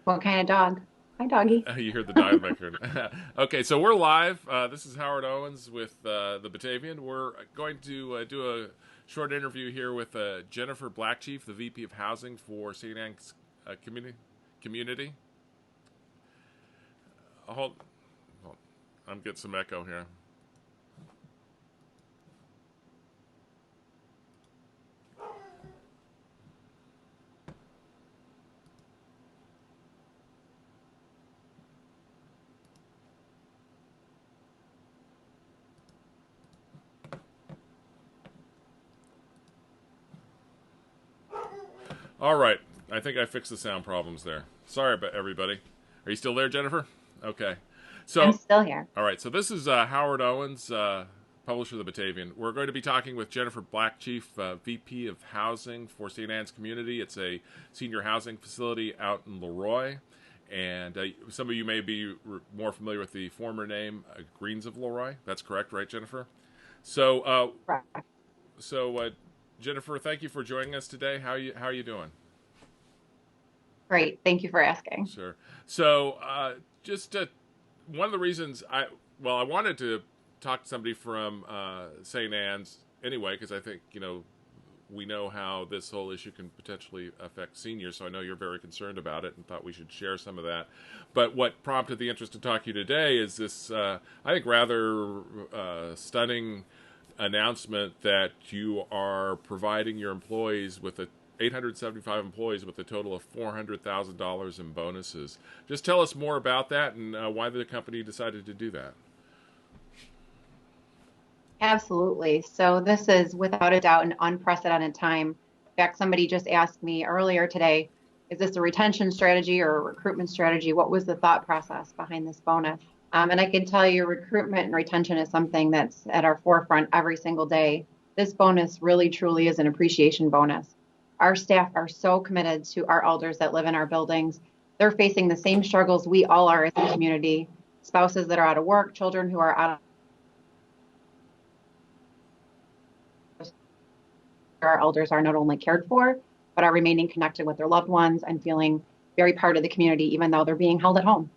What kind of dog? Hi, doggy. You heard the dialect. Okay, so we're live. This is Howard Owens with the Batavian. We're going to do a short interview here with Jennifer Blackchief, the VP of Housing for St. Anne's Community. Hold, I'm getting some echo here. All right, I think I fixed the sound problems there. Sorry about everybody. Are you still there, Jennifer? Okay. I'm So still here. All right, so this is Howard Owens, publisher of the Batavian. We're going to be talking with Jennifer Blackchief, VP of Housing for St. Anne's Community. It's a senior housing facility out in Leroy. And some of you may be more familiar with the former name Greens of Leroy. That's correct, right, Jennifer? So, uh, Correct. so Jennifer, thank you for joining us today. How are you doing? Great. Thank you for asking. Sure. So, just one of the reasons I wanted to talk to somebody from St. Anne's anyway, because I think we know how this whole issue can potentially affect seniors. So I know you're very concerned about it, and thought we should share some of that. But what prompted the interest to talk to you today is this, I think, rather stunning announcement that you are providing your employees with a 875 employees with a total of $400,000 in bonuses. Just tell us more about that and why the company decided to do that. Absolutely. So this is without a doubt an unprecedented time. In fact, somebody just asked me earlier today, is this a retention strategy or a recruitment strategy? What was the thought process behind this bonus? And I can tell you recruitment and retention is something that's at our forefront every single day. This bonus really truly is an appreciation bonus. Our staff are so committed to our elders that live in our buildings. They're facing the same struggles we all are as a community, spouses that are out of work, children who are out of our elders are not only cared for, but are remaining connected with their loved ones and feeling very part of the community, even though they're being held at home.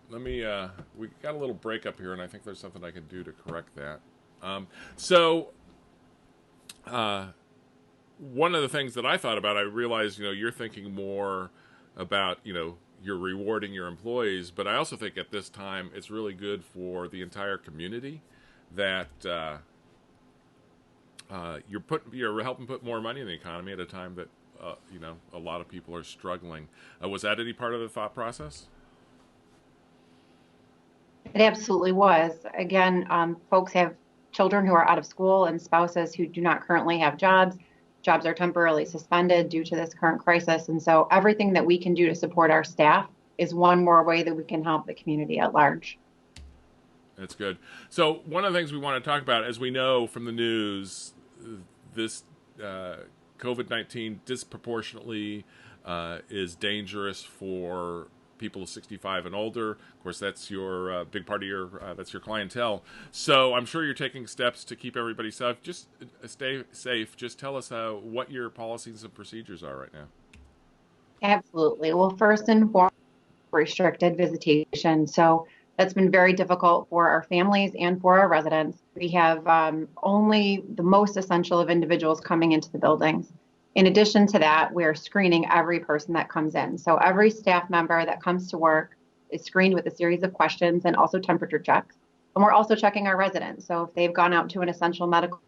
Let me, we got a little breakup here, and I think there's something I can do to correct that. Um, so, uh, One of the things that I thought about, I realized, you're thinking more about, you're rewarding your employees, but I also think at this time it's really good for the entire community that you're helping put more money in the economy at a time that a lot of people are struggling. Was that any part of the thought process? It absolutely was. Again, folks have children who are out of school and spouses who do not currently have jobs. Jobs are temporarily suspended due to this current crisis. And so everything that we can do to support our staff is one more way that we can help the community at large. That's good. So one of the things we want to talk about, as we know from the news, this COVID-19 disproportionately is dangerous for people 65 and older. Of course, that's your big part of your that's your clientele. So I'm sure you're taking steps to keep everybody safe. Just stay safe. Just tell us what your policies and procedures are right now. Absolutely. Well, first and foremost, restricted visitation. So that's been very difficult for our families and for our residents. We have only the most essential of individuals coming into the buildings. In addition to that, we're screening every person that comes in. So every staff member that comes to work is screened with a series of questions and also temperature checks. And we're also checking our residents. So if they've gone out to an essential medical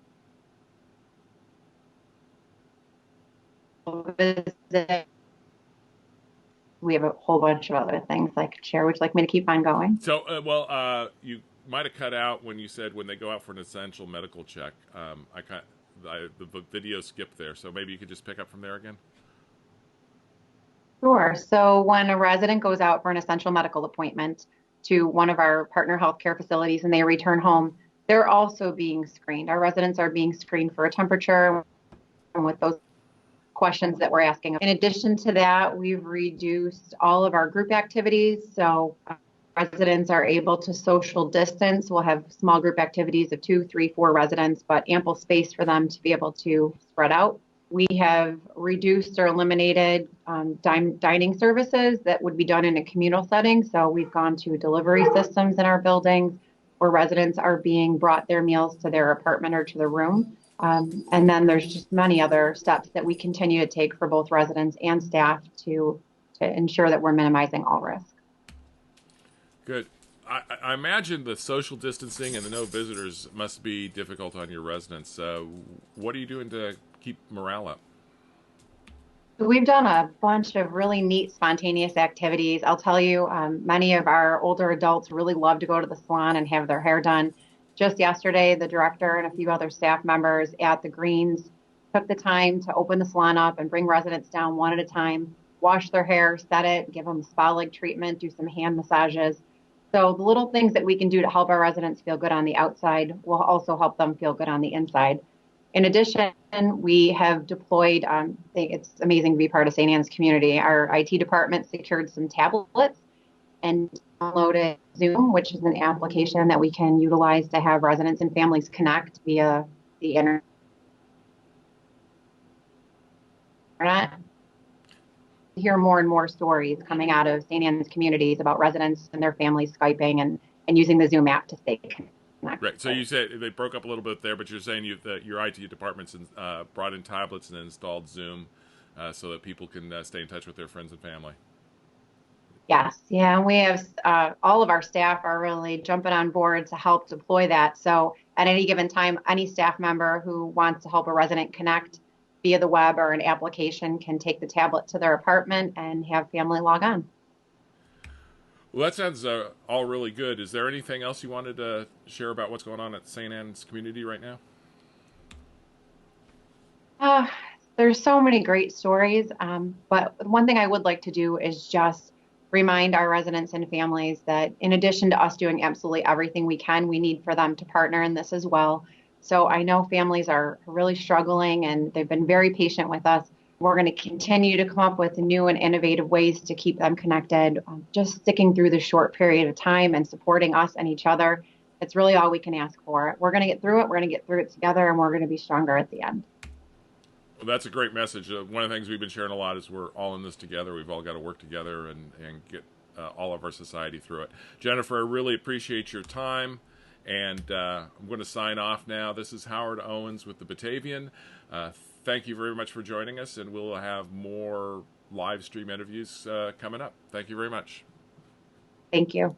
visit, we have a whole bunch of other things I could share. Would you like me to keep on going? So, you might have cut out when you said when they go out for an essential medical check. The video skipped there, so maybe you could just pick up from there again. Sure. So when a resident goes out for an essential medical appointment to one of our partner healthcare facilities and they return home, they're also being screened. Our residents are being screened for a temperature and with those questions that we're asking. In addition to that, we've reduced all of our group activities. So residents are able to social distance. We'll have small group activities of 2, 3, 4 residents, but ample space for them to be able to spread out. We have reduced or eliminated dining services that would be done in a communal setting. So we've gone to delivery systems in our buildings where residents are being brought their meals to their apartment or to their room. And then there's just many other steps that we continue to take for both residents and staff to ensure that we're minimizing all risk. Good. I imagine the social distancing and the no visitors must be difficult on your residents. What are you doing to keep morale up? We've done a bunch of really neat, spontaneous activities. I'll tell you, many of our older adults really love to go to the salon and have their hair done. Just yesterday, the director and a few other staff members at the Greens took the time to open the salon up and bring residents down one at a time, wash their hair, set it, give them spa-like treatment, do some hand massages. So the little things that we can do to help our residents feel good on the outside will also help them feel good on the inside. In addition, we have deployed, it's amazing to be part of St. Anne's community. Our IT department secured some tablets and downloaded Zoom, which is an application that we can utilize to have residents and families connect via the internet. Hear more and more stories coming out of St. Anne's communities about residents and their families Skyping and using the Zoom app to stay connected. Right. So you said they broke up a little bit there, but you're saying that your IT department's brought in tablets and installed Zoom so that people can stay in touch with their friends and family. Yes, yeah, and we have all of our staff are really jumping on board to help deploy that. So at any given time, any staff member who wants to help a resident connect via the web or an application can take the tablet to their apartment and have family log on. Well, that sounds all really good. Is there anything else you wanted to share about what's going on at St. Anne's community right now? Uh, there's so many great stories, but one thing I would like to do is just remind our residents and families that in addition to us doing absolutely everything we can, we need for them to partner in this as well. So I know families are really struggling and they've been very patient with us. We're going to continue to come up with new and innovative ways to keep them connected, just sticking through the short period of time and supporting us and each other. It's really all we can ask for. We're going to get through it. We're going to get through it together, and we're going to be stronger at the end. Well, that's a great message. One of the things we've been sharing a lot is we're all in this together. We've all got to work together and get all of our society through it. Jennifer, I really appreciate your time. And I'm going to sign off now. This is Howard Owens with the Batavian. Thank you very much for joining us, and we'll have more live stream interviews coming up. Thank you very much. Thank you.